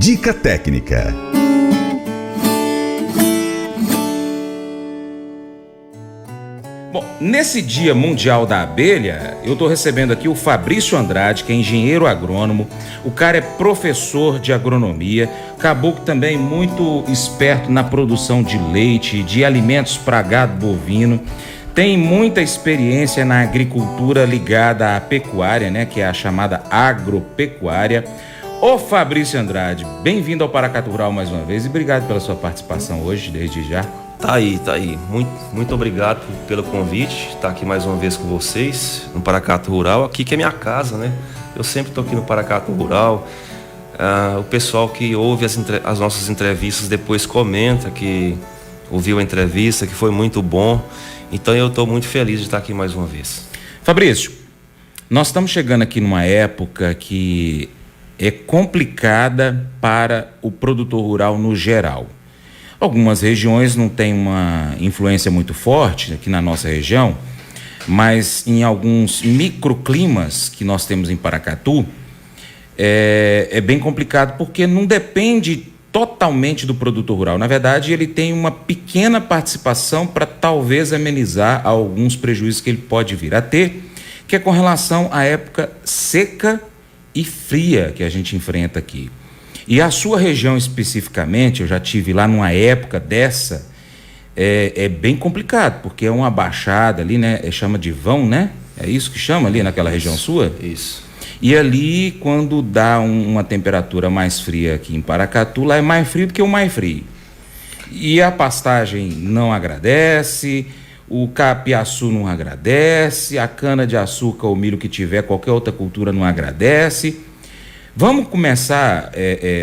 Dica técnica. Bom, nesse Dia Mundial da Abelha, eu estou recebendo aqui o Fabrício Andrade, que é engenheiro agrônomo. O cara é professor de agronomia, caboclo também muito esperto na produção de leite, de alimentos para gado bovino. Tem muita experiência na agricultura ligada à pecuária, né, que é a chamada agropecuária. Ô Fabrício Andrade, bem-vindo ao Paracatu Rural mais uma vez e obrigado pela sua participação hoje, desde já. Tá aí. Muito obrigado pelo convite, estar aqui mais uma vez com vocês no Paracatu Rural, aqui que é minha casa, né? Eu sempre estou aqui no Paracatu Rural. O pessoal que ouve as nossas entrevistas depois comenta que ouviu a entrevista, que foi muito bom. Então eu estou muito feliz de estar aqui mais uma vez. Fabrício, nós estamos chegando aqui numa época que é complicada para o produtor rural no geral. Algumas regiões não têm uma influência muito forte aqui na nossa região, mas em alguns microclimas que nós temos em Paracatu, é bem complicado porque não depende totalmente do produtor rural. Na verdade, ele tem uma pequena participação para talvez amenizar alguns prejuízos que ele pode vir a ter, que é com relação à época seca e fria que a gente enfrenta aqui. E a sua região especificamente, eu já tive lá numa época dessa, é bem complicado, porque é uma baixada ali, né? Chama de vão, né? É isso que chama ali naquela região sua? Isso. E ali, quando dá uma temperatura mais fria aqui em Paracatu, lá é mais frio do que o mais frio. E a pastagem não agradece, o capiaçu não agradece, a cana-de-açúcar, o milho que tiver, qualquer outra cultura não agradece. Vamos começar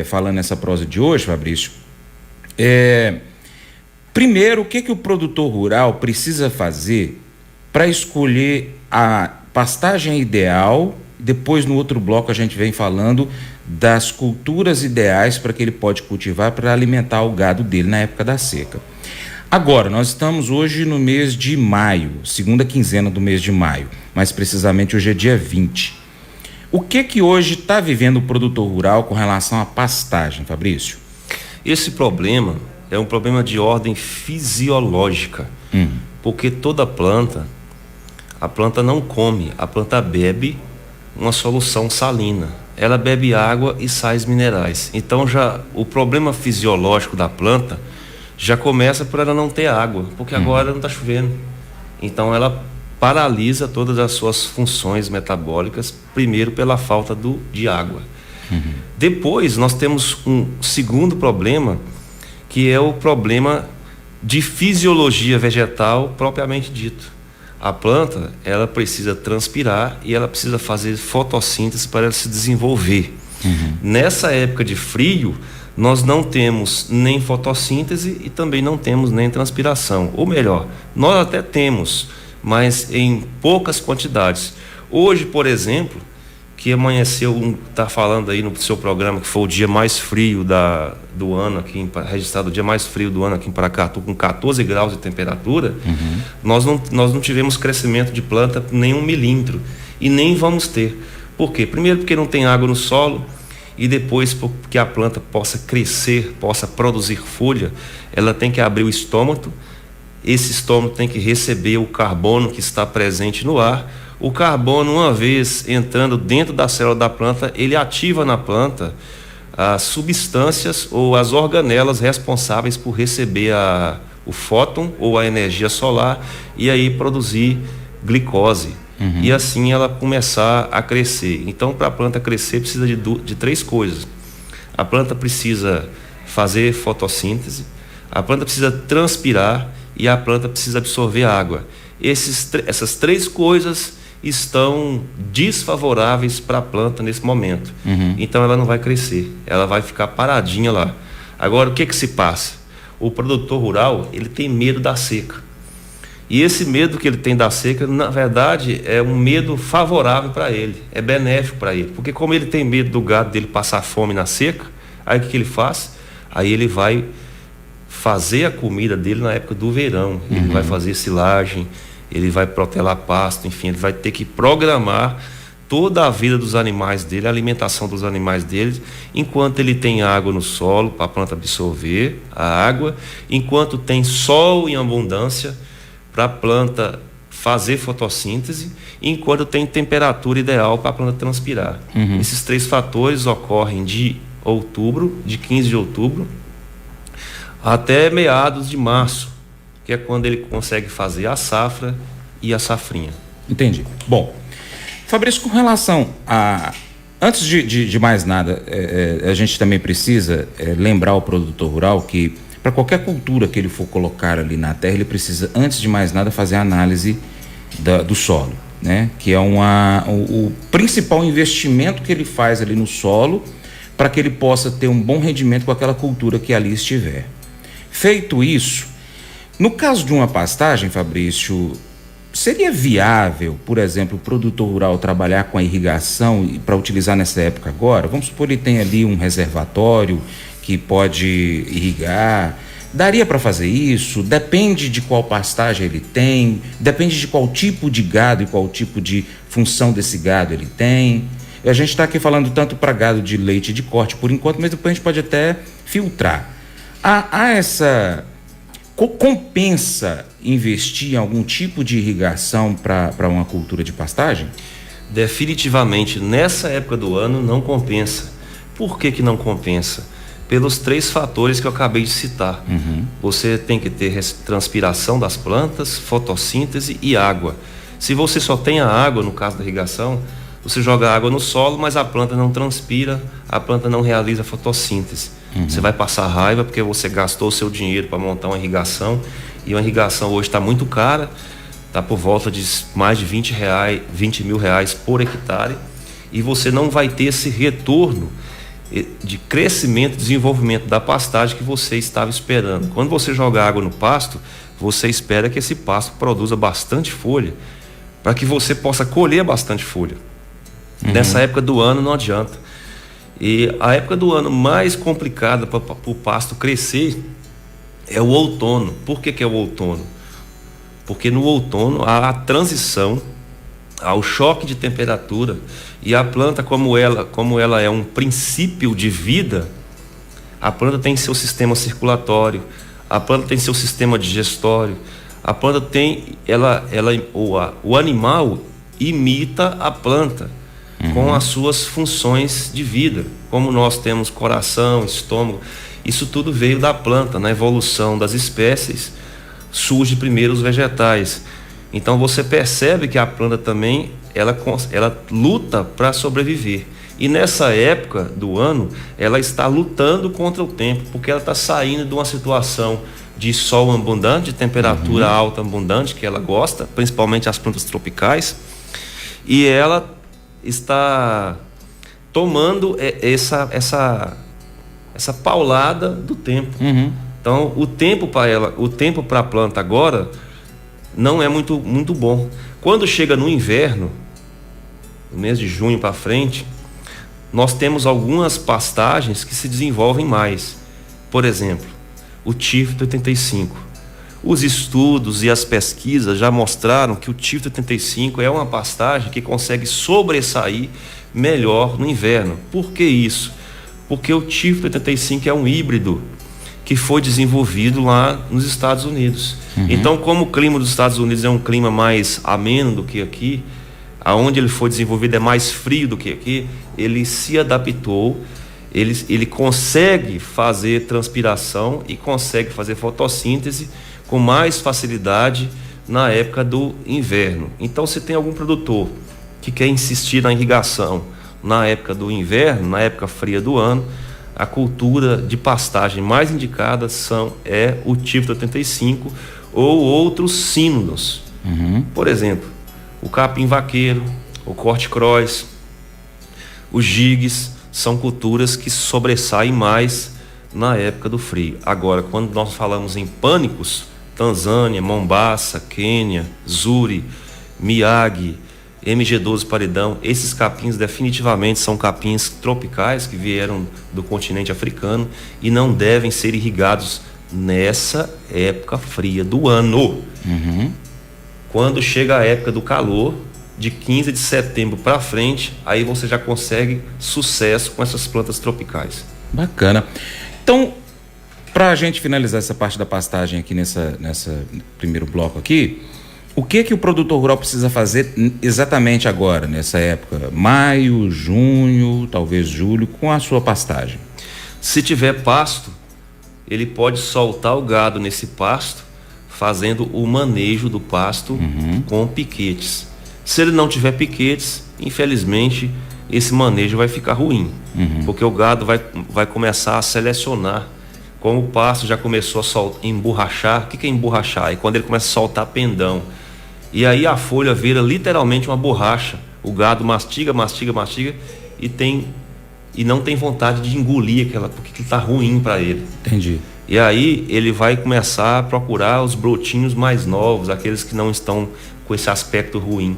falando essa prosa de hoje, Fabrício. Primeiro, o que o produtor rural precisa fazer para escolher a pastagem ideal? Depois, no outro bloco, a gente vem falando das culturas ideais para que ele pode cultivar para alimentar o gado dele na época da seca. Agora, nós estamos hoje no mês de maio, segunda quinzena do mês de maio, mais precisamente hoje é dia 20. O que hoje está vivendo o produtor rural com relação à pastagem, Fabrício? Esse problema é um problema de ordem fisiológica, porque toda planta, a planta não come, a planta bebe uma solução salina. Ela bebe água e sais minerais. Então já o problema fisiológico da planta já começa por ela não ter água, porque agora não está chovendo. Então ela paralisa todas as suas funções metabólicas, primeiro pela falta de água. Depois nós temos um segundo problema, que é o problema de fisiologia vegetal propriamente dito. A planta, ela precisa transpirar e ela precisa fazer fotossíntese para ela se desenvolver. Nessa época de frio, nós não temos nem fotossíntese e também não temos nem transpiração. Ou melhor, nós até temos, mas em poucas quantidades. Hoje, por exemplo, que amanheceu, está falando aí no seu programa que foi o dia mais frio do ano aqui, registrado o dia mais frio do ano aqui em Paracatu, com 14 graus de temperatura, nós não tivemos crescimento de planta nem 1 milímetro e nem vamos ter. Por quê? Primeiro porque não tem água no solo, e depois porque a planta possa crescer, possa produzir folha, ela tem que abrir o estômago. Esse estômago tem que receber o carbono que está presente no ar. O carbono, uma vez entrando dentro da célula da planta, ele ativa na planta as substâncias ou as organelas responsáveis por receber o fóton ou a energia solar e aí produzir glicose. E assim ela começar a crescer. Então, para a planta crescer, precisa de 3 coisas. A planta precisa fazer fotossíntese, a planta precisa transpirar e a planta precisa absorver água. Essas 3 coisas estão desfavoráveis para a planta nesse momento. Então ela não vai crescer, ela vai ficar paradinha lá. Agora, o que se passa? O produtor rural, ele tem medo da seca. E esse medo que ele tem da seca, na verdade, é um medo favorável para ele, é benéfico para ele. Porque como ele tem medo do gado dele passar fome na seca, aí o que ele faz? Aí ele vai fazer a comida dele na época do verão. Ele vai fazer silagem, ele vai protelar pasto, enfim, ele vai ter que programar toda a vida dos animais dele, a alimentação dos animais dele, enquanto ele tem água no solo para a planta absorver a água, enquanto tem sol em abundância para a planta fazer fotossíntese, enquanto tem temperatura ideal para a planta transpirar. Esses 3 fatores ocorrem de 15 de outubro até meados de março, que é quando ele consegue fazer a safra e a safrinha. Entendi. Bom, Fabrício, com relação a... Antes de mais nada, a gente também precisa lembrar o produtor rural que para qualquer cultura que ele for colocar ali na terra, ele precisa, antes de mais nada, fazer a análise do solo, né? Que é o principal investimento que ele faz ali no solo para que ele possa ter um bom rendimento com aquela cultura que ali estiver. Feito isso, no caso de uma pastagem, Fabrício, seria viável, por exemplo, o produtor rural trabalhar com a irrigação para utilizar nessa época agora? Vamos supor que ele tem ali um reservatório que pode irrigar. Daria para fazer isso? Depende de qual pastagem ele tem, depende de qual tipo de gado e qual tipo de função desse gado ele tem. A gente está aqui falando tanto para gado de leite e de corte por enquanto, mas depois a gente pode até filtrar. Há essa... Compensa investir em algum tipo de irrigação para uma cultura de pastagem? Definitivamente, nessa época do ano não compensa. Por que não compensa? Pelos 3 fatores que eu acabei de citar. Você tem que ter transpiração das plantas, fotossíntese e água. Se você só tem a água, no caso da irrigação, você joga água no solo, mas a planta não transpira, a planta não realiza fotossíntese. Você vai passar raiva porque você gastou o seu dinheiro para montar uma irrigação, e uma irrigação hoje está muito cara, está por volta de mais de R$20 mil por hectare, e você não vai ter esse retorno de crescimento e desenvolvimento da pastagem que você estava esperando. Quando você joga água no pasto, você espera que esse pasto produza bastante folha, para que você possa colher bastante folha. Nessa época do ano não adianta. E a época do ano mais complicada para o pasto crescer é o outono. Por que é o outono? Porque no outono há a transição, há o choque de temperatura, e a planta, como ela é um princípio de vida, a planta tem seu sistema circulatório, a planta tem seu sistema digestório, a planta tem, o animal imita a planta com as suas funções de vida, como nós temos coração, estômago. Isso tudo veio da planta. Na evolução das espécies surge primeiro os vegetais. Então você percebe que a planta também ela luta para sobreviver, e nessa época do ano ela está lutando contra o tempo, porque ela está saindo de uma situação de sol abundante, de temperatura alta abundante, que ela gosta, principalmente as plantas tropicais, e ela está tomando essa paulada do tempo. Então o tempo para a planta agora não é muito bom. Quando chega no inverno, no mês de junho para frente, nós temos algumas pastagens que se desenvolvem mais. Por exemplo, o Tifto 85. Os estudos e as pesquisas já mostraram que o Tifto 85 é uma pastagem que consegue sobressair melhor no inverno. Por que isso? Porque o Tifto 85 é um híbrido que foi desenvolvido lá nos Estados Unidos. Então, como o clima dos Estados Unidos é um clima mais ameno do que aqui, aonde ele foi desenvolvido é mais frio do que aqui, ele se adaptou, ele consegue fazer transpiração e consegue fazer fotossíntese com mais facilidade na época do inverno. Então, se tem algum produtor que quer insistir na irrigação na época do inverno, na época fria do ano, a cultura de pastagem mais indicada é o Tifto 85 ou outros sínodos. Por exemplo, o capim vaqueiro, o corte cross, os gigs, são culturas que sobressaem mais na época do frio. Agora, quando nós falamos em pânicos, Tanzânia, Mombasa, Quênia, Zuri, Miyagi, MG12 paredão, esses capins definitivamente são capins tropicais que vieram do continente africano e não devem ser irrigados nessa época fria do ano. Quando chega a época do calor, de 15 de setembro para frente, aí você já consegue sucesso com essas plantas tropicais. Bacana. Então, para a gente finalizar essa parte da pastagem aqui nessa primeiro bloco aqui, o que o produtor rural precisa fazer exatamente agora, nessa época? Maio, junho, talvez julho, com a sua pastagem? Se tiver pasto, ele pode soltar o gado nesse pasto, fazendo o manejo do pasto com piquetes. Se ele não tiver piquetes, infelizmente, esse manejo vai ficar ruim, porque o gado vai começar a selecionar. Como o pasto já começou a emborrachar, o que é emborrachar? É quando ele começa a soltar pendão. E aí a folha vira literalmente uma borracha. O gado mastiga e não tem vontade de engolir aquela, porque está ruim para ele. Entendi. E aí ele vai começar a procurar os brotinhos mais novos, aqueles que não estão com esse aspecto ruim.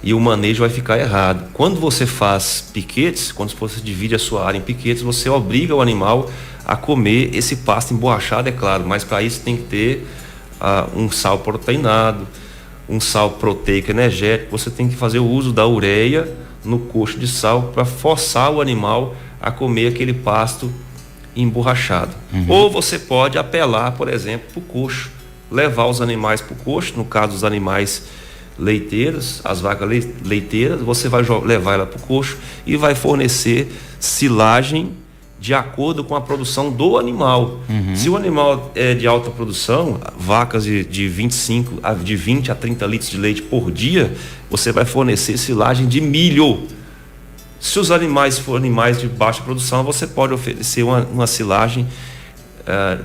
E o manejo vai ficar errado. Quando você faz piquetes, quando você divide a sua área em piquetes, você obriga o animal a comer esse pasto emborrachado, é claro, mas para isso tem que ter um sal proteinado, um sal proteico energético. Você tem que fazer o uso da ureia no coxo de sal para forçar o animal a comer aquele pasto emborrachado. Ou você pode apelar, por exemplo, para o coxo, levar os animais para o coxo, no caso dos animais leiteiros, as vacas leiteiras, você vai levar ela para o coxo e vai fornecer silagem de acordo com a produção do animal. Se o animal é de alta produção, vacas de 20 a 30 litros de leite por dia, você vai fornecer silagem de milho. Se os animais forem animais de baixa produção, você pode oferecer uma silagem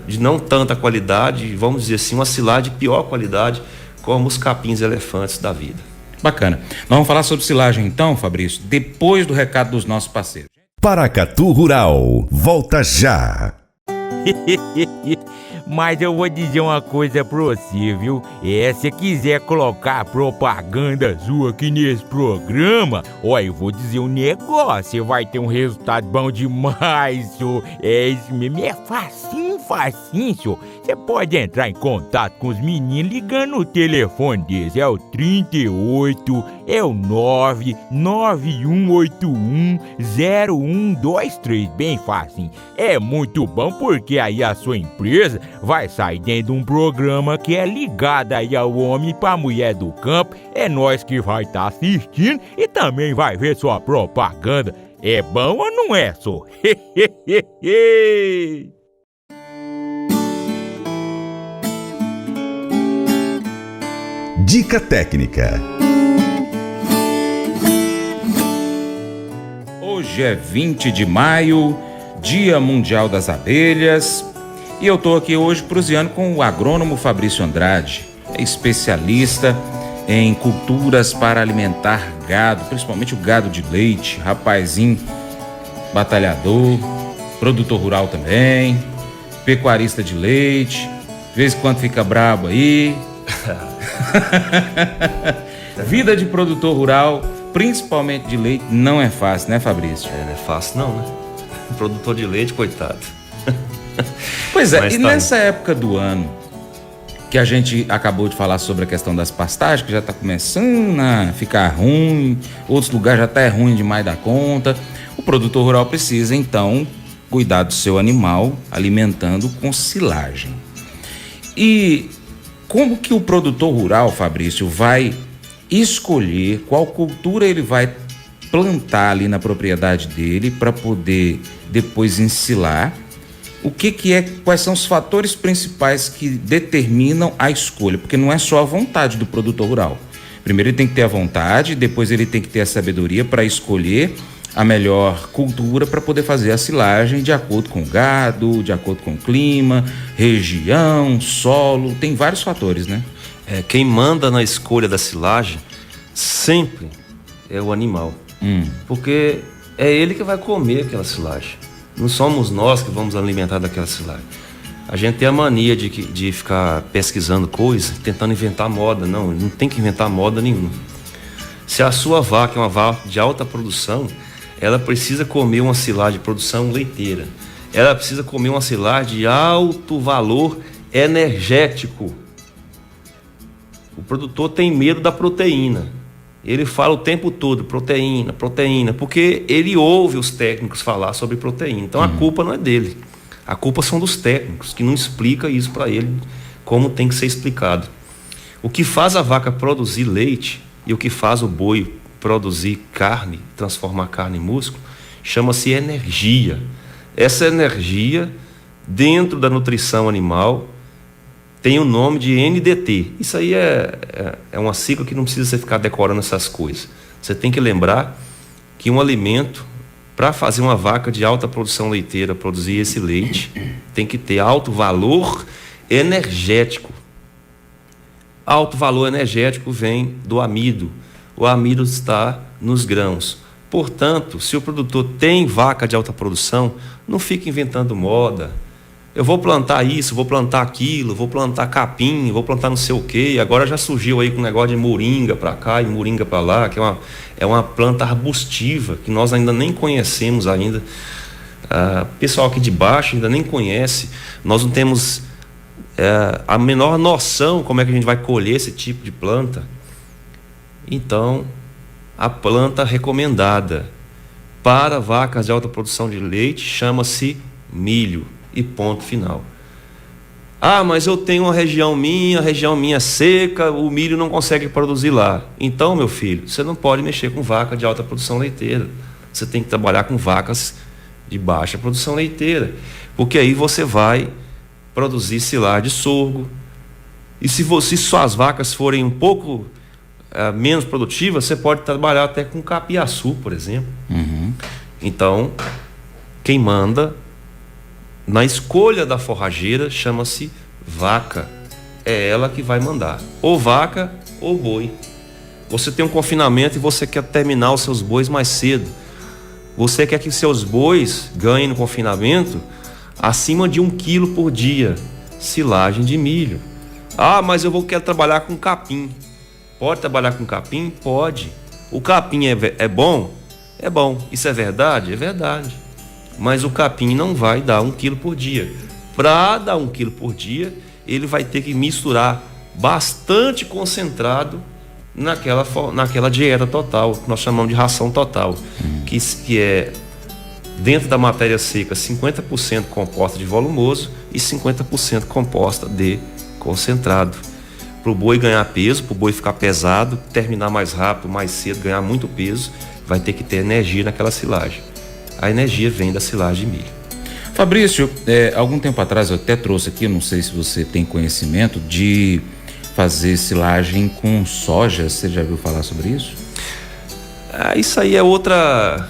de não tanta qualidade, vamos dizer assim, uma silagem de pior qualidade, como os capins elefantes da vida. Bacana. Nós vamos falar sobre silagem então, Fabrício, depois do recado dos nossos parceiros. Paracatu Rural, volta já! Mas eu vou dizer uma coisa pra você, viu? Se quiser colocar propaganda sua aqui nesse programa, eu vou dizer um negócio, você vai ter um resultado bom demais, senhor. Isso mesmo, é facinho, senhor. Você pode entrar em contato com os meninos ligando no telefone deles, é o 38, é o 991810123, bem facinho. É muito bom porque aí a sua empresa vai sair dentro de um programa que é ligado aí ao homem pra mulher do campo. É nós que vai estar assistindo e também vai ver sua propaganda. É bom ou não é, só? Dica técnica. Hoje é 20 de maio, Dia Mundial das Abelhas, e eu estou aqui hoje proseando com o agrônomo Fabrício Andrade, especialista em culturas para alimentar gado, principalmente o gado de leite, rapazinho batalhador, produtor rural também, pecuarista de leite, de vez em quando fica brabo aí. Vida de produtor rural, principalmente de leite, não é fácil, né, Fabrício? Não é fácil não, né? Produtor de leite, coitado. Pois é, e nessa época do ano que a gente acabou de falar sobre a questão das pastagens, que já está começando a ficar ruim, outros lugares já está ruim demais da conta, o produtor rural precisa então cuidar do seu animal alimentando com silagem. E como que o produtor rural, Fabrício, vai escolher qual cultura ele vai plantar ali na propriedade dele para poder depois ensilar? Quais são os fatores principais que determinam a escolha? Porque não é só a vontade do produtor rural. Primeiro ele tem que ter a vontade, depois ele tem que ter a sabedoria para escolher a melhor cultura para poder fazer a silagem de acordo com o gado, de acordo com o clima, região, solo, tem vários fatores, né? Quem manda na escolha da silagem sempre é o animal, porque é ele que vai comer aquela silagem. Não somos nós que vamos alimentar daquela silagem. A gente tem a mania de ficar pesquisando coisas, tentando inventar moda. Não tem que inventar moda nenhuma. Se a sua vaca é uma vaca de alta produção, ela precisa comer uma silagem de produção leiteira. Ela precisa comer uma silagem de alto valor energético. O produtor tem medo da proteína. ele fala o tempo todo proteína, proteína, porque ele ouve os técnicos falar sobre proteína. Então a culpa não é dele. A culpa são dos técnicos, que não explicam isso para ele como tem que ser explicado. O que faz a vaca produzir leite e o que faz o boi produzir carne, transformar carne em músculo, chama-se energia. Essa energia, dentro da nutrição animal, tem o nome de NDT. Isso aí é uma sigla que não precisa você ficar decorando essas coisas. Você tem que lembrar que um alimento, para fazer uma vaca de alta produção leiteira produzir esse leite, tem que ter alto valor energético. Alto valor energético vem do amido. O amido está nos grãos. Portanto, se o produtor tem vaca de alta produção, não fica inventando moda. Eu vou plantar isso, vou plantar aquilo, vou plantar capim, vou plantar não sei o quê. Agora já surgiu aí com o negócio de moringa para cá e moringa para lá, que é uma planta arbustiva que nós ainda nem conhecemos ainda. Pessoal aqui de baixo ainda nem conhece. Nós não temos a menor noção como é que a gente vai colher esse tipo de planta. Então, a planta recomendada para vacas de alta produção de leite chama-se milho. E ponto final. Mas eu tenho uma região minha seca, o milho não consegue produzir lá. Então, meu filho, você não pode mexer com vaca de alta produção leiteira. Você tem que trabalhar com vacas de baixa produção leiteira, porque aí você vai produzir silagem de sorgo. E se suas vacas forem um pouco menos produtivas, você pode trabalhar até com capiaçu, por exemplo. Então, quem manda na escolha da forrageira chama-se vaca. É ela que vai mandar. Ou vaca ou boi. Você tem um confinamento e você quer terminar os seus bois mais cedo. Você quer que seus bois ganhem no confinamento acima de 1 quilo por dia. Silagem de milho. Mas eu quero trabalhar com capim. Pode trabalhar com capim? Pode. O capim é bom? É bom. Isso é verdade? É verdade. Mas o capim não vai dar 1 quilo por dia. Para dar 1 quilo por dia, ele vai ter que misturar bastante concentrado naquela dieta total, que nós chamamos de ração total, que é, dentro da matéria seca, 50% composta de volumoso e 50% composta de concentrado. Para o boi ganhar peso, para o boi ficar pesado, terminar mais rápido, mais cedo, ganhar muito peso, vai ter que ter energia naquela silagem. A energia vem da silagem de milho. Fabrício, algum tempo atrás eu até trouxe aqui, não sei se você tem conhecimento, de fazer silagem com soja. Você já viu falar sobre isso? Isso aí é outra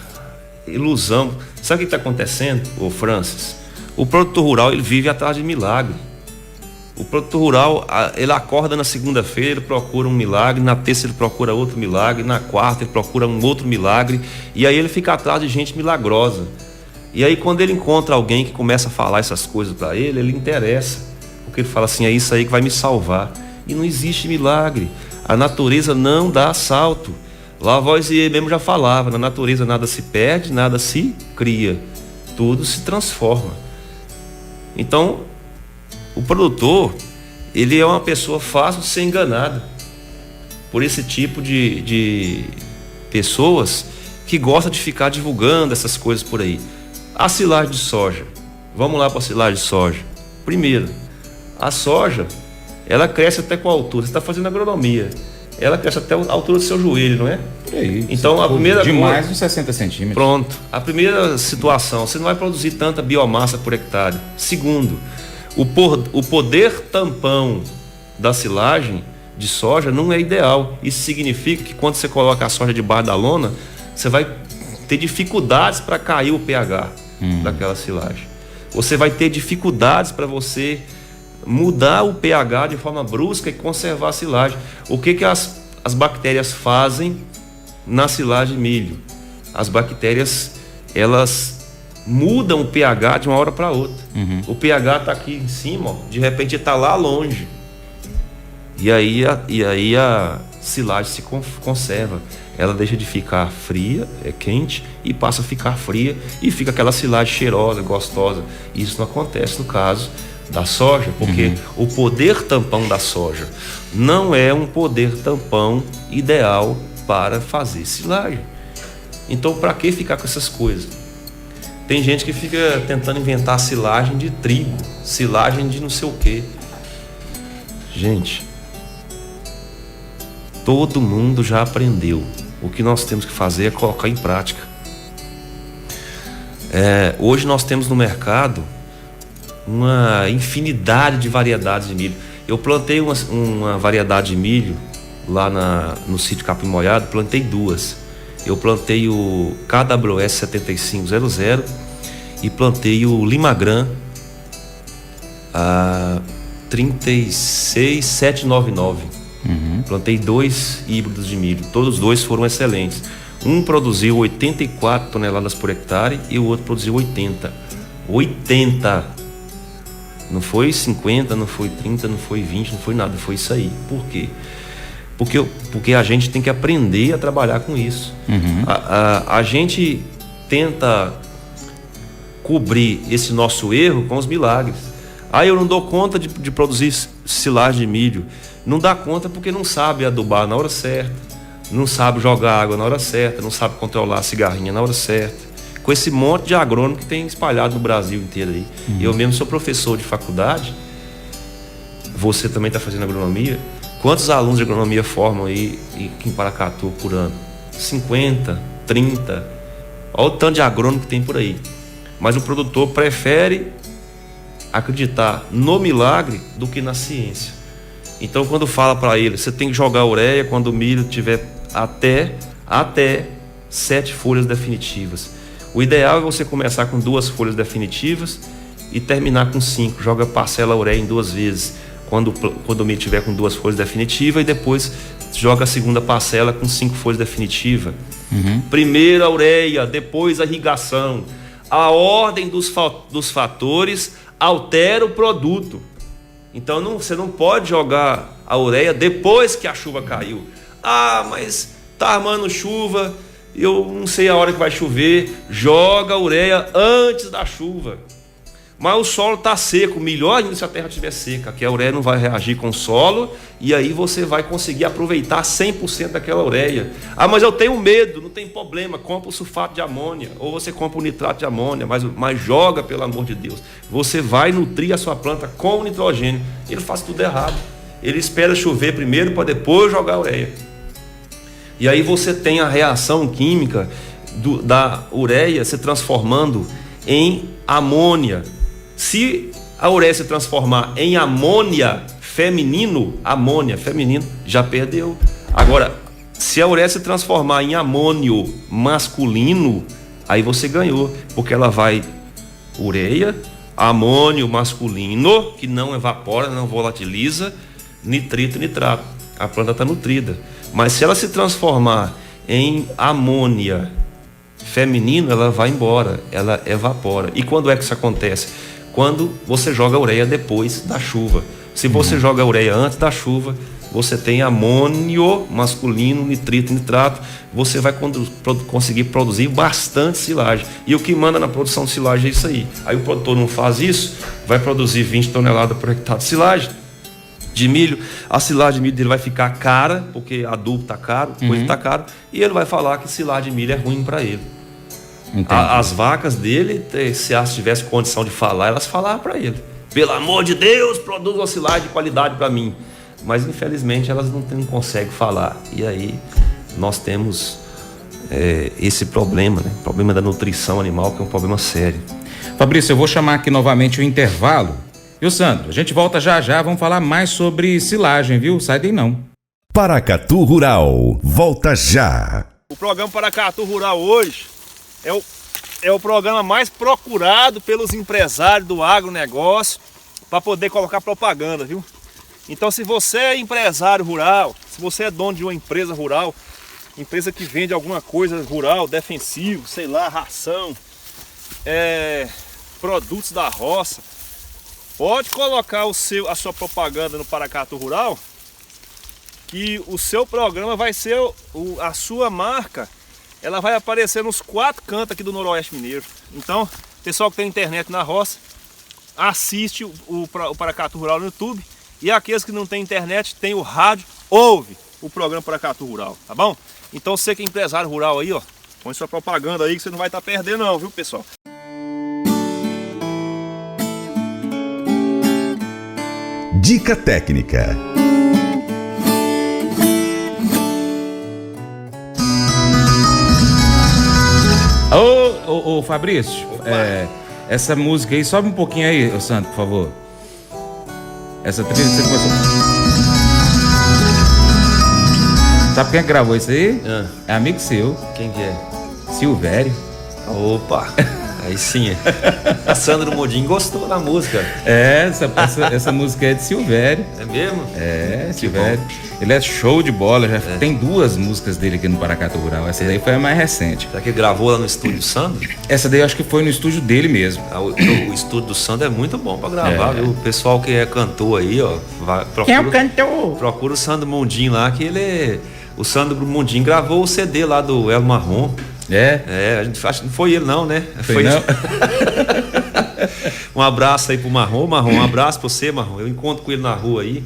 ilusão. Sabe o que está acontecendo, Francis? O produtor rural, ele vive atrás de milagre. O produtor rural, ele acorda na segunda-feira, ele procura um milagre, na terça ele procura outro milagre, na quarta ele procura um outro milagre, e aí ele fica atrás de gente milagrosa. E aí quando ele encontra alguém que começa a falar essas coisas para ele interessa, porque ele fala assim, é isso aí que vai me salvar. E não existe milagre. A natureza não dá salto. Lavoisier mesmo já falava, na natureza nada se perde, nada se cria, tudo se transforma. Então, o produtor, ele é uma pessoa fácil de ser enganada por esse tipo de pessoas que gostam de ficar divulgando essas coisas por aí. A silagem de soja. Vamos lá para a silagem de soja. Primeiro, a soja, ela cresce até qual altura? Você está fazendo agronomia. Ela cresce até a altura do seu joelho, não é? Então, a primeira de mais uns 60 centímetros. Pronto. A primeira situação, você não vai produzir tanta biomassa por hectare. Segundo, o poder tampão da silagem de soja não é ideal. Isso significa que quando você coloca a soja debaixo da lona, você vai ter dificuldades para cair o pH daquela silagem. Você vai ter dificuldades para você mudar o pH de forma brusca e conservar a silagem. O que as bactérias fazem na silagem de milho? As bactérias, elas mudam o pH de uma hora para outra. O pH está aqui em cima, ó, de repente está lá longe. E aí a silagem se conserva. Ela deixa de ficar fria, quente, e passa a ficar fria e fica aquela silagem cheirosa, gostosa. Isso não acontece no caso da soja, porque o poder tampão da soja não é um poder tampão ideal para fazer silagem. Então, para que ficar com essas coisas? Tem gente que fica tentando inventar silagem de trigo, silagem de não sei o quê. Gente, todo mundo já aprendeu. O que nós temos que fazer é colocar em prática. Hoje nós temos no mercado uma infinidade de variedades de milho. Eu plantei uma variedade de milho lá no sítio Capim Molhado, plantei duas. Eu plantei o KWS 7500 e plantei o Limagran 36799. Plantei 2 híbridos de milho, todos os dois foram excelentes. Um produziu 84 toneladas por hectare e o outro produziu 80. 80! Não foi 50, não foi 30, não foi 20, não foi nada, foi isso aí. Por quê? Porque a gente tem que aprender a trabalhar com isso. A gente tenta cobrir esse nosso erro com os milagres. Eu não dou conta de produzir silagem de milho. Não dá conta porque não sabe adubar na hora certa, não sabe jogar água na hora certa, não sabe controlar a cigarrinha na hora certa. Com esse monte de agrônomo que tem espalhado no Brasil inteiro aí. Eu mesmo sou professor de faculdade. Você também está fazendo agronomia. Quantos alunos de agronomia formam aí em Paracatu por ano? 50, 30. Olha o tanto de agrônomo que tem por aí. Mas o produtor prefere acreditar no milagre do que na ciência. Então, quando fala para ele, você tem que jogar ureia quando o milho tiver até 7 folhas definitivas. O ideal é você começar com 2 folhas definitivas e terminar com 5. Joga parcela ureia em 2 vezes quando o milho tiver com 2 folhas definitivas, e depois joga a segunda parcela com 5 folhas definitivas. Primeiro a ureia, depois a irrigação. A ordem dos fatores altera o produto. Então você não pode jogar a ureia depois que a chuva caiu. Mas tá armando chuva, eu não sei a hora que vai chover. Joga a ureia antes da chuva. Mas o solo está seco, melhor ainda se a terra estiver seca, que a ureia não vai reagir com o solo, e aí você vai conseguir aproveitar 100% daquela ureia. Mas eu tenho medo, não tem problema, compra o sulfato de amônia, ou você compra o nitrato de amônia, mas joga, pelo amor de Deus. Você vai nutrir a sua planta com o nitrogênio. Ele faz tudo errado. Ele espera chover primeiro para depois jogar a ureia. E aí você tem a reação química da ureia se transformando em amônia. Se a ureia se transformar em amônia feminino, já perdeu. Agora, se a ureia se transformar em amônio masculino, aí você ganhou, porque ela vai ureia, amônio masculino, que não evapora, não volatiliza, nitrito e nitrato. A planta está nutrida. Mas se ela se transformar em amônia feminino, ela vai embora, ela evapora. E quando é que isso acontece? Quando você joga a ureia depois da chuva. Se você joga a ureia antes da chuva, você tem amônio masculino, nitrito e nitrato, você vai conseguir produzir bastante silagem. E o que manda na produção de silagem é isso aí. Aí o produtor não faz isso, vai produzir 20 toneladas por hectare de silagem de milho. A silagem de milho dele vai ficar cara, porque adubo está caro, coisa está caro, e ele vai falar que silagem de milho é ruim para ele. As vacas dele, se elas tivessem condição de falar, elas falavam para ele: pelo amor de Deus, produz uma silagem de qualidade para mim. Mas infelizmente elas não conseguem falar. E aí nós temos esse problema, né? O problema da nutrição animal, que é um problema sério. Fabrício, eu vou chamar aqui novamente o intervalo. E o Sandro, a gente volta já, vamos falar mais sobre silagem, viu? Sai daí não. Paracatu Rural, volta já. O programa Paracatu Rural hoje é o programa mais procurado pelos empresários do agronegócio para poder colocar propaganda, viu? Então, se você é empresário rural, se você é dono de uma empresa rural, empresa que vende alguma coisa rural, defensivo, sei lá, ração, produtos da roça, pode colocar a sua propaganda no Paracatu Rural, que o seu programa vai ser a sua marca. Ela vai aparecer nos 4 cantos aqui do Noroeste Mineiro. Então, pessoal que tem internet na roça, assiste o Paracatu Rural no YouTube. E aqueles que não têm internet, tem o rádio, ouve o programa Paracatu Rural, tá bom? Então você que é empresário rural aí, ó, põe sua propaganda aí que você não vai estar perdendo não, viu, pessoal? Dica técnica. Ô Fabrício, essa música aí, sobe um pouquinho aí, ô Santo, por favor. Essa trilha que você começou. Sabe quem gravou isso aí? É amigo seu. Quem que é? Silvério. Opa, aí sim. A Sandro Modim gostou da música. Essa música é de Silvério. É mesmo? Silvério. Ele é show de bola, já tem 2 músicas dele aqui no Paracatu Rural. Essa daí foi a mais recente. Será que ele gravou lá no estúdio do Sandro? Essa daí eu acho que foi no estúdio dele mesmo. O estúdio do Sandro é muito bom pra gravar, viu? O pessoal que é cantor aí, ó. Quem é o cantor? Procura o Sandro Modim lá, que ele. O Sandro Modim gravou o CD lá do El Marrom. A gente acha que não foi ele não, né? Foi não? Um abraço aí pro Marrom. Marrom, um abraço pra você, Marrom. Eu encontro com ele na rua aí.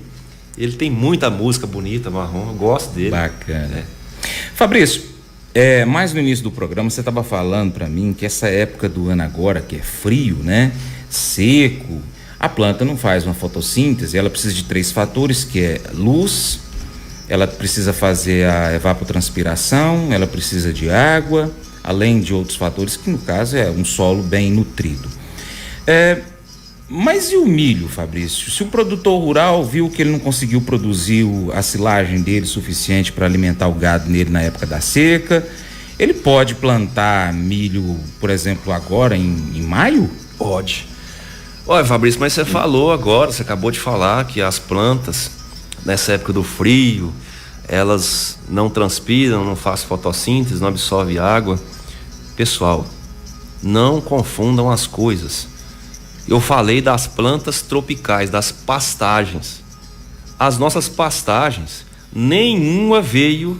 Ele tem muita música bonita, Marrom. Eu gosto dele. Bacana. Fabrício, mais no início do programa você estava falando para mim que essa época do ano agora, que é frio, né? Seco, a planta não faz uma fotossíntese, ela precisa de 3 fatores, que é luz, ela precisa fazer a evapotranspiração, ela precisa de água, além de outros fatores, que no caso é um solo bem nutrido. Mas e o milho, Fabrício? Se o produtor rural viu que ele não conseguiu produzir a silagem dele suficiente para alimentar o gado nele na época da seca, ele pode plantar milho, por exemplo, agora em maio? Pode. Olha, Fabrício, mas você falou agora, você acabou de falar que as plantas, nessa época do frio, elas não transpiram, não fazem fotossíntese, não absorvem água. Pessoal, não confundam as coisas. Eu falei das plantas tropicais, das pastagens. As nossas pastagens, nenhuma veio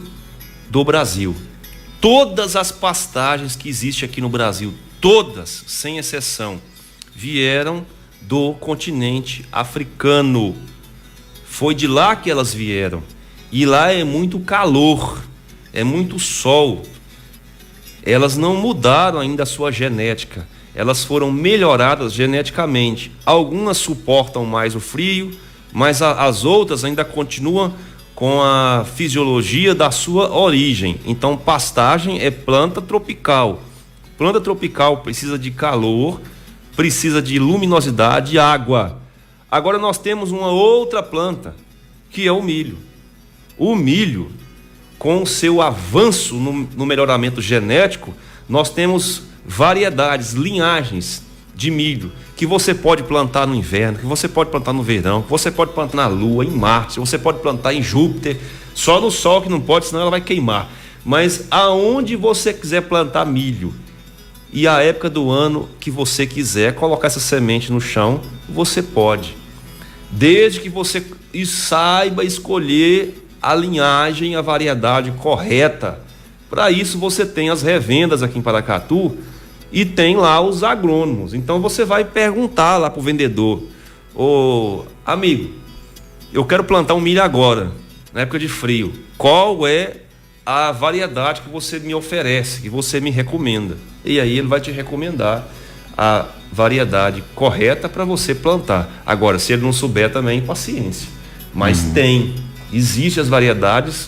do Brasil. Todas as pastagens que existem aqui no Brasil, todas, sem exceção, vieram do continente africano. Foi de lá que elas vieram. E lá é muito calor, é muito sol. Elas não mudaram ainda a sua genética. Elas foram melhoradas geneticamente. Algumas suportam mais o frio, mas as outras ainda continuam com a fisiologia da sua origem. Então, pastagem é planta tropical. Planta tropical precisa de calor, precisa de luminosidade e água. Agora nós temos uma outra planta, que é o milho. O milho, com o seu avanço no melhoramento genético, nós temos variedades, linhagens de milho que você pode plantar no inverno, que você pode plantar no verão, que você pode plantar na Lua, em Marte, você pode plantar em Júpiter, só no Sol que não pode, senão ela vai queimar. Mas aonde você quiser plantar milho e a época do ano que você quiser colocar essa semente no chão, você pode. Desde que você saiba escolher a linhagem, a variedade correta. Para isso você tem as revendas aqui em Paracatu e tem lá os agrônomos. Então você vai perguntar lá para o vendedor: ô amigo, eu quero plantar um milho agora, na época de frio. Qual é a variedade que você me oferece, que você me recomenda? E aí ele vai te recomendar a variedade correta para você plantar. Agora, se ele não souber também, paciência. Mas existem as variedades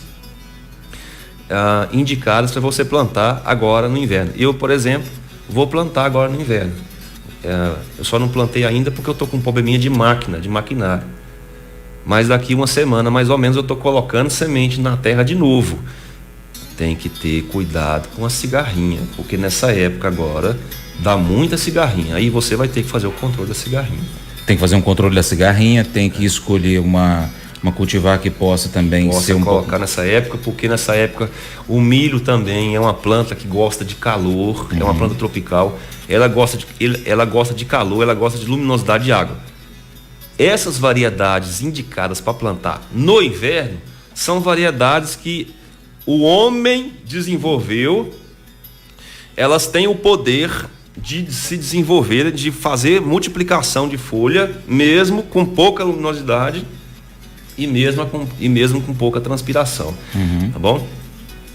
indicadas para você plantar agora no inverno. Eu, por exemplo, vou plantar agora no inverno. Eu só não plantei ainda porque eu estou com um probleminha de maquinário. Mas daqui uma semana, mais ou menos, eu estou colocando semente na terra de novo. Tem que ter cuidado com a cigarrinha, porque nessa época agora dá muita cigarrinha. Aí você vai ter que fazer o controle da cigarrinha. Tem que fazer um controle da cigarrinha, tem que escolher uma cultivar que possa também ser colocar nessa época, porque nessa época o milho também é uma planta que gosta de calor, é uma planta tropical, ela gosta de calor, ela gosta de luminosidade e água. Essas variedades indicadas para plantar no inverno são variedades que o homem desenvolveu, elas têm o poder de se desenvolver, de fazer multiplicação de folha, mesmo com pouca luminosidade e mesmo com pouca transpiração, tá bom?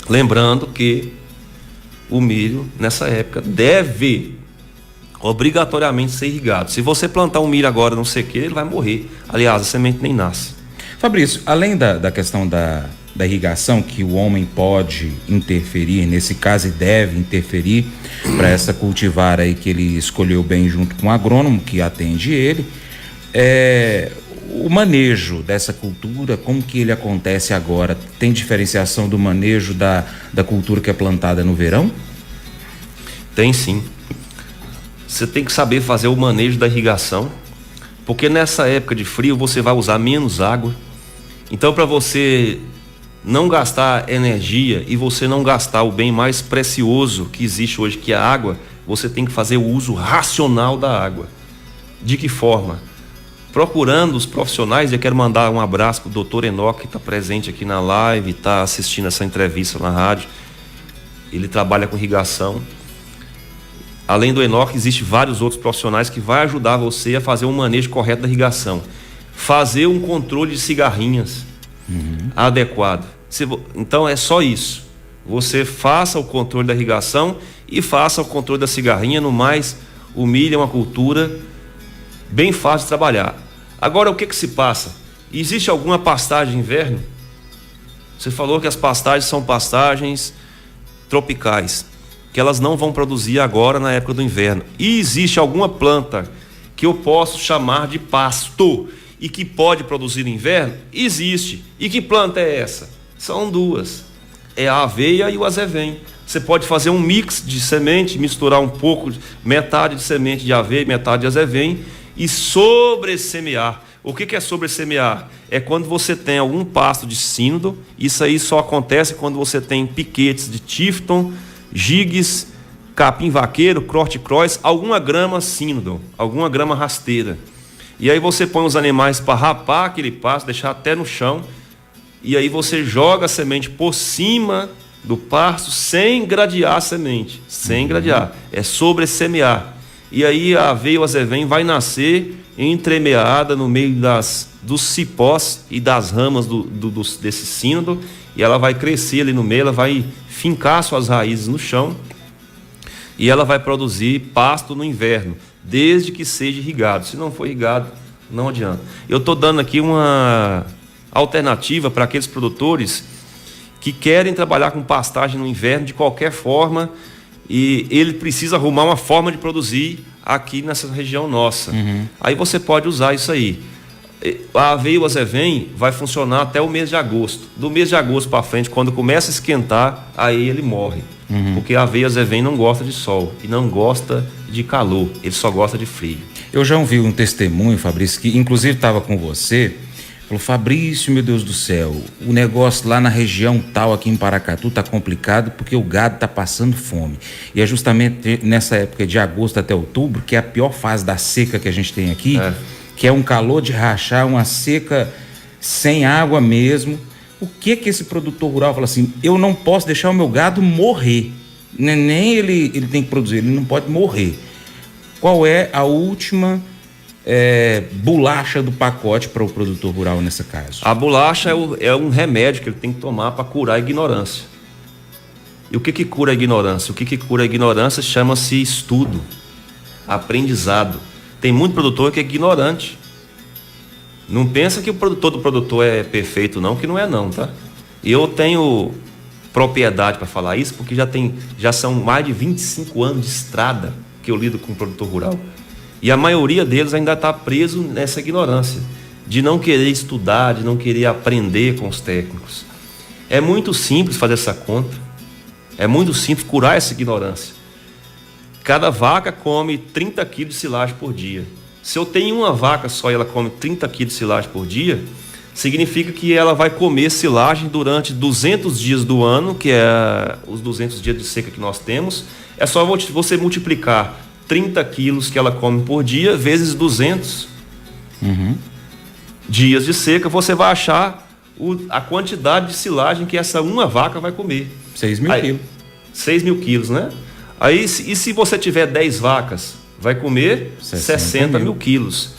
Lembrando que o milho, nessa época, deve obrigatoriamente ser irrigado. Se você plantar um milho agora não sei o que, ele vai morrer. Aliás, a semente nem nasce. Fabrício, além da questão da irrigação, que o homem pode interferir, nesse caso e deve interferir, para essa cultivar aí que ele escolheu bem junto com o agrônomo que atende ele, o manejo dessa cultura, como que ele acontece agora? Tem diferenciação do manejo da cultura que é plantada no verão? Tem sim. Você tem que saber fazer o manejo da irrigação, porque nessa época de frio você vai usar menos água. Então, para você não gastar energia e você não gastar o bem mais precioso que existe hoje, que é a água, você tem que fazer o uso racional da água. De que forma? Procurando os profissionais. Eu quero mandar um abraço para o Dr. Enoque, que está presente aqui na live, está assistindo essa entrevista na rádio. Ele trabalha com irrigação. Além do Enoque, existem vários outros profissionais que vão ajudar você a fazer um manejo correto da irrigação. Fazer um controle de cigarrinhas adequado. Então é só isso. Você faça o controle da irrigação e faça o controle da cigarrinha. No mais, o milho é uma cultura bem fácil de trabalhar. Agora, o que se passa? Existe alguma pastagem de inverno? Você falou que as pastagens são pastagens tropicais, que elas não vão produzir agora na época do inverno. E existe alguma planta que eu posso chamar de pasto e que pode produzir no inverno? Existe. E que planta é essa? São duas. É a aveia e o azevém. Você pode fazer um mix de semente, misturar um pouco, metade de semente de aveia e metade de azevém, e sobressemear. O que é sobressemear? É quando você tem algum pasto de sínodo. Isso aí só acontece quando você tem piquetes de tifton, giges, capim vaqueiro, corte-cross, alguma grama sínodo, alguma grama rasteira. E aí você põe os animais para rapar aquele pasto, deixar até no chão, e aí você joga a semente por cima do pasto sem gradear a semente, sem gradear, é sobressemear. E aí a aveia ou azevém vai nascer entremeada no meio dos cipós e das ramas desse sínodo, e ela vai crescer ali no meio, ela vai fincar suas raízes no chão e ela vai produzir pasto no inverno, desde que seja irrigado. Se não for irrigado, não adianta. Eu estou dando aqui uma alternativa para aqueles produtores que querem trabalhar com pastagem no inverno de qualquer forma, e ele precisa arrumar uma forma de produzir aqui nessa região nossa. Aí você pode usar isso aí. A aveia e o azevém vai funcionar até o mês de agosto. Do mês de agosto para frente, quando começa a esquentar, aí ele morre. Porque a aveia e o azevém não gosta de sol e não gosta de calor, ele só gosta de frio. Eu já ouvi um testemunho, Fabrício, que inclusive estava com você. Falou: Fabrício, meu Deus do céu, o negócio lá na região tal, aqui em Paracatu, tá complicado porque o gado tá passando fome. E é justamente nessa época de agosto até outubro, que é a pior fase da seca que a gente tem aqui, que é um calor de rachar, uma seca sem água mesmo. O que esse produtor rural fala assim: eu não posso deixar o meu gado morrer, nem ele tem que produzir, ele não pode morrer. Qual é a última bolacha do pacote para o produtor rural nesse caso? A bolacha é um remédio que ele tem que tomar para curar a ignorância. E o que cura a ignorância? O que cura a ignorância chama-se estudo, aprendizado. Tem muito produtor que é ignorante. Não pensa que todo produtor é perfeito não, que não é não, tá? E eu tenho propriedade para falar isso, porque já são mais de 25 anos de estrada que eu lido com o produtor rural. E a maioria deles ainda está preso nessa ignorância, de não querer estudar, de não querer aprender com os técnicos. É muito simples fazer essa conta, é muito simples curar essa ignorância. Cada vaca come 30 quilos de silagem por dia. Se eu tenho uma vaca só e ela come 30 quilos de silagem por dia, significa que ela vai comer silagem durante 200 dias do ano, que é os 200 dias de seca que nós temos. É só você multiplicar 30 quilos que ela come por dia vezes 200 dias de seca, você vai achar a quantidade de silagem que essa uma vaca vai comer. 6 mil quilos. 6 mil quilos, né? Aí, e se você tiver 10 vacas, vai comer 60 mil quilos.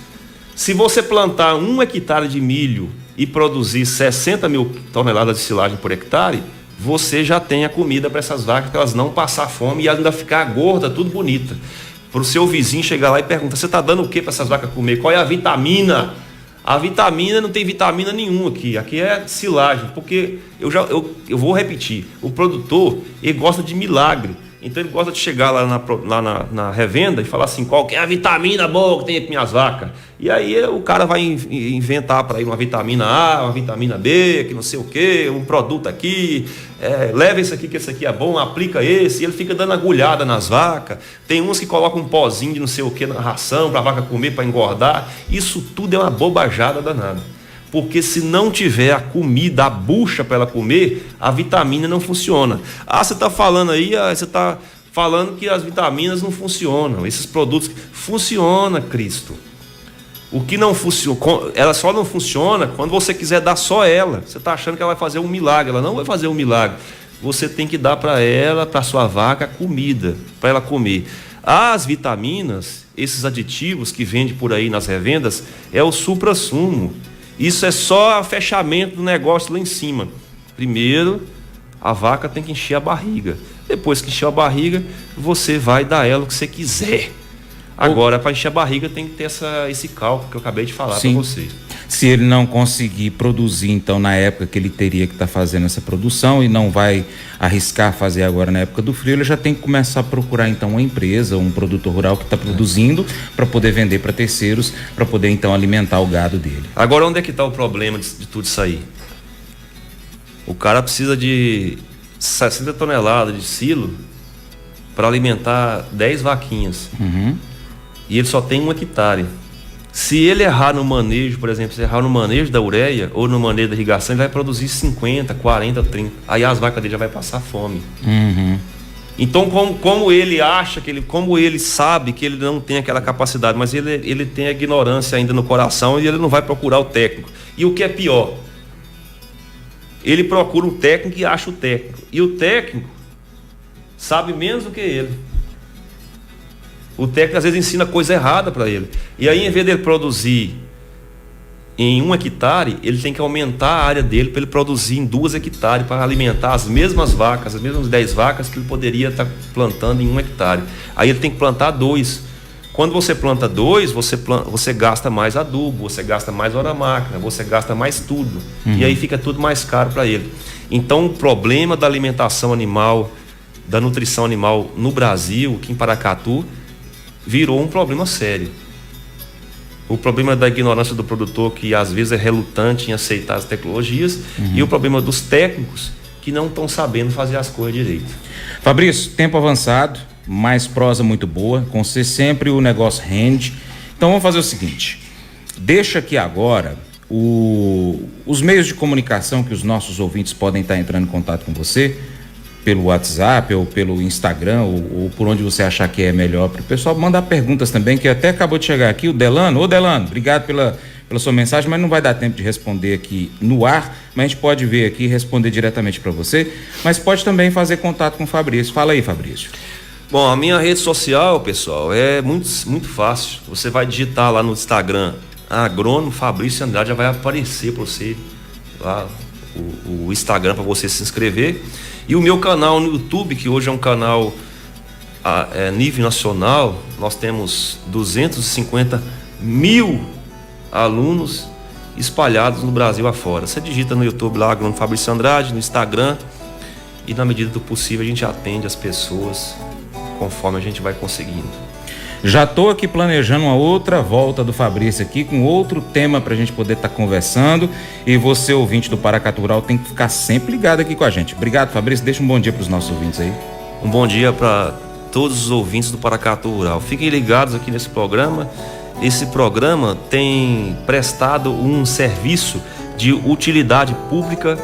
Se você plantar 1 hectare de milho e produzir 60 mil toneladas de silagem por hectare, você já tem a comida para essas vacas, para elas não passar fome e ainda ficar gorda, tudo bonita. Para o seu vizinho chegar lá e perguntar: você está dando o que para essas vacas comer? Qual é a vitamina? A vitamina não tem vitamina nenhuma aqui. Aqui é silagem, porque eu vou repetir: o produtor, ele gosta de milagre. Então ele gosta de chegar lá na revenda e falar assim: qual que é a vitamina boa que tem aqui minhas vacas? E aí o cara vai inventar para ir uma vitamina A, uma vitamina B, que não sei o que, um produto aqui, leva esse aqui que esse aqui é bom, aplica esse, e ele fica dando agulhada nas vacas. Tem uns que colocam um pozinho de não sei o que na ração para a vaca comer, para engordar. Isso tudo é uma bobajada danada. Porque se não tiver a comida, a bucha para ela comer, a vitamina não funciona. Você está falando aí, você está falando que as vitaminas não funcionam. Esses produtos funcionam, Cristo. O que não funciona, ela só não funciona quando você quiser dar só ela. Você está achando que ela vai fazer um milagre. Ela não vai fazer um milagre. Você tem que dar para ela, para sua vaca, comida, para ela comer. As vitaminas, esses aditivos que vende por aí nas revendas, é o suprassumo. Isso é só fechamento do negócio lá em cima. Primeiro, a vaca tem que encher a barriga. Depois que encher a barriga, você vai dar ela o que você quiser. Agora, para encher a barriga, tem que ter esse cálculo que eu acabei de falar para vocês. Se ele não conseguir produzir, então, na época que ele teria que estar fazendo essa produção e não vai arriscar fazer agora na época do frio, ele já tem que começar a procurar, então, uma empresa, um produtor rural que está produzindo para poder vender para terceiros, para poder, então, alimentar o gado dele. Agora, onde é que está o problema de tudo isso aí? O cara precisa de 60 toneladas de silo para alimentar 10 vaquinhas. E ele só tem 1 hectare. Se ele errar no manejo, por exemplo, se errar no manejo da ureia ou no manejo da irrigação, ele vai produzir 50, 40, 30. Aí as vacas dele já vai passar fome. Então, como ele acha, como ele sabe que ele não tem aquela capacidade, mas ele tem a ignorância ainda no coração e ele não vai procurar o técnico. E o que é pior? Ele procura o técnico e acha o técnico. E o técnico sabe menos do que ele. O técnico às vezes ensina coisa errada para ele. E aí, em vez dele produzir em 1 hectare, ele tem que aumentar a área dele para ele produzir em 2 hectares para alimentar as mesmas vacas, as mesmas 10 vacas que ele poderia estar plantando em 1 hectare. Aí ele tem que plantar 2. Quando você planta 2, você gasta mais adubo, você gasta mais hora máquina, você gasta mais tudo. E aí fica tudo mais caro para ele. Então, o problema da alimentação animal, da nutrição animal no Brasil, aqui em Paracatu, virou um problema sério. O problema da ignorância do produtor, que às vezes é relutante em aceitar as tecnologias, e o problema dos técnicos, que não estão sabendo fazer as coisas direito. Fabrício, tempo avançado, mais prosa muito boa, com você sempre o negócio rende. Então vamos fazer o seguinte: deixa aqui agora os meios de comunicação que os nossos ouvintes podem estar entrando em contato com você, pelo WhatsApp ou pelo Instagram ou por onde você achar que é melhor, para o pessoal mandar perguntas também, que até acabou de chegar aqui o Delano. Ô Delano, obrigado pela sua mensagem, mas não vai dar tempo de responder aqui no ar, mas a gente pode ver aqui e responder diretamente para você, mas pode também fazer contato com o Fabrício. Fala aí, Fabrício. Bom, a minha rede social, pessoal, é muito, muito fácil. Você vai digitar lá no Instagram Agrônomo Fabrício Andrade, já vai aparecer para você lá o Instagram para você se inscrever. E o meu canal no YouTube, que hoje é um canal nível nacional, nós temos 250 mil alunos espalhados no Brasil afora. Você digita no YouTube lá, Agrônomo Fabrício Andrade, no Instagram, e na medida do possível a gente atende as pessoas conforme a gente vai conseguindo. Já estou aqui planejando uma outra volta do Fabrício aqui, com outro tema para a gente poder estar conversando, e você, ouvinte do Paracatu Rural, tem que ficar sempre ligado aqui com a gente. Obrigado, Fabrício. Deixa um bom dia para os nossos ouvintes aí. Um bom dia para todos os ouvintes do Paracatu Rural. Fiquem ligados aqui nesse programa. Esse programa tem prestado um serviço de utilidade pública,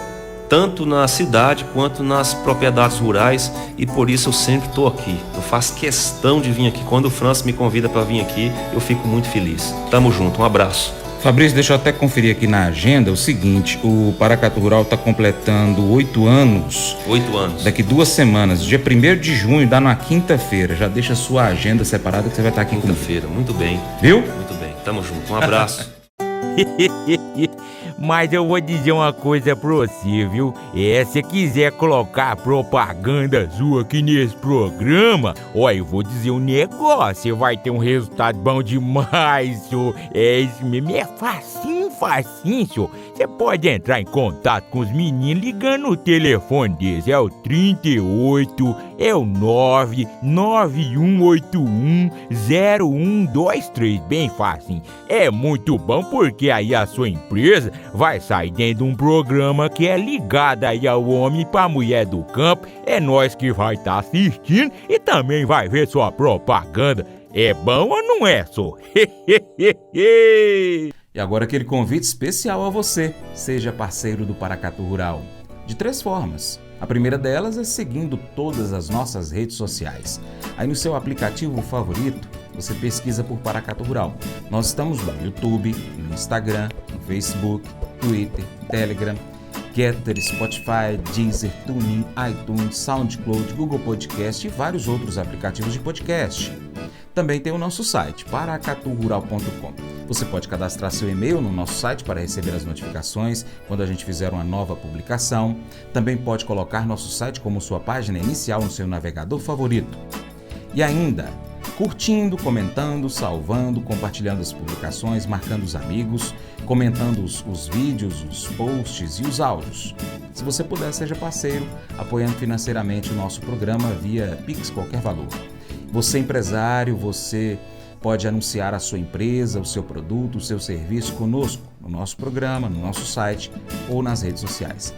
tanto na cidade quanto nas propriedades rurais, e por isso eu sempre estou aqui. Eu faço questão de vir aqui. Quando o França me convida para vir aqui, eu fico muito feliz. Tamo junto, um abraço. Fabrício, deixa eu até conferir aqui na agenda o seguinte: o Paracatu Rural está completando 8 anos. 8 anos. Daqui 2 semanas, dia 1º de junho, dá numa quinta-feira. Já deixa a sua agenda separada que você vai estar aqui comigo. Quinta-feira, muito bem. Viu? Muito bem, tamo junto, um abraço. Mas eu vou dizer uma coisa pra você, viu? Se quiser colocar propaganda sua aqui nesse programa, eu vou dizer um negócio, você vai ter um resultado bom demais, senhor. Isso mesmo, é facinho, senhor. Você pode entrar em contato com os meninos ligando no telefone deles, é o 38, é o 991810123, bem facinho. É muito bom porque aí a sua empresa vai sair dentro de um programa que é ligado aí ao homem pra mulher do campo. É nós que vai estar assistindo e também vai ver sua propaganda. É bom ou não é, só? E agora aquele convite especial a você, seja parceiro do Paracatu Rural. De 3 formas. A primeira delas é seguindo todas as nossas redes sociais. Aí no seu aplicativo favorito, você pesquisa por Paracatu Rural. Nós estamos no YouTube, no Instagram, no Facebook, Twitter, Telegram, Getter, Spotify, Deezer, TuneIn, iTunes, SoundCloud, Google Podcast e vários outros aplicativos de podcast. Também tem o nosso site, paracaturural.com. Você pode cadastrar seu e-mail no nosso site para receber as notificações quando a gente fizer uma nova publicação. Também pode colocar nosso site como sua página inicial no seu navegador favorito. E ainda, curtindo, comentando, salvando, compartilhando as publicações, marcando os amigos, comentando os vídeos, os posts e os áudios. Se você puder, seja parceiro, apoiando financeiramente o nosso programa via Pix qualquer valor. Você empresário, você pode anunciar a sua empresa, o seu produto, o seu serviço conosco, no nosso programa, no nosso site ou nas redes sociais.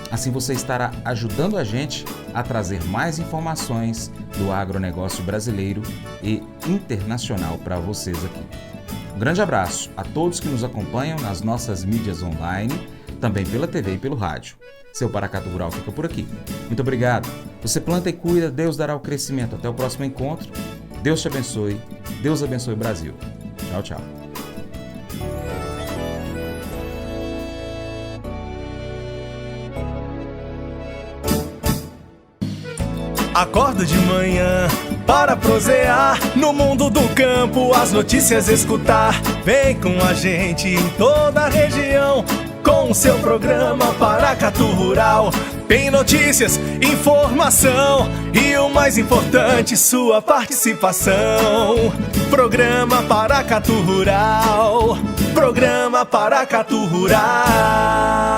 Assim você estará ajudando a gente a trazer mais informações do agronegócio brasileiro e internacional para vocês aqui. Um grande abraço a todos que nos acompanham nas nossas mídias online, também pela TV e pelo rádio. Seu Paracatu Rural fica por aqui. Muito obrigado. Você planta e cuida, Deus dará o crescimento. Até o próximo encontro. Deus te abençoe. Deus abençoe o Brasil. Tchau, tchau. Acordo de manhã para prosear no mundo do campo, as notícias escutar. Vem com a gente em toda a região com o seu programa Paracatu Rural. Tem notícias, informação e o mais importante, sua participação. Programa Paracatu Rural. Programa Paracatu Rural.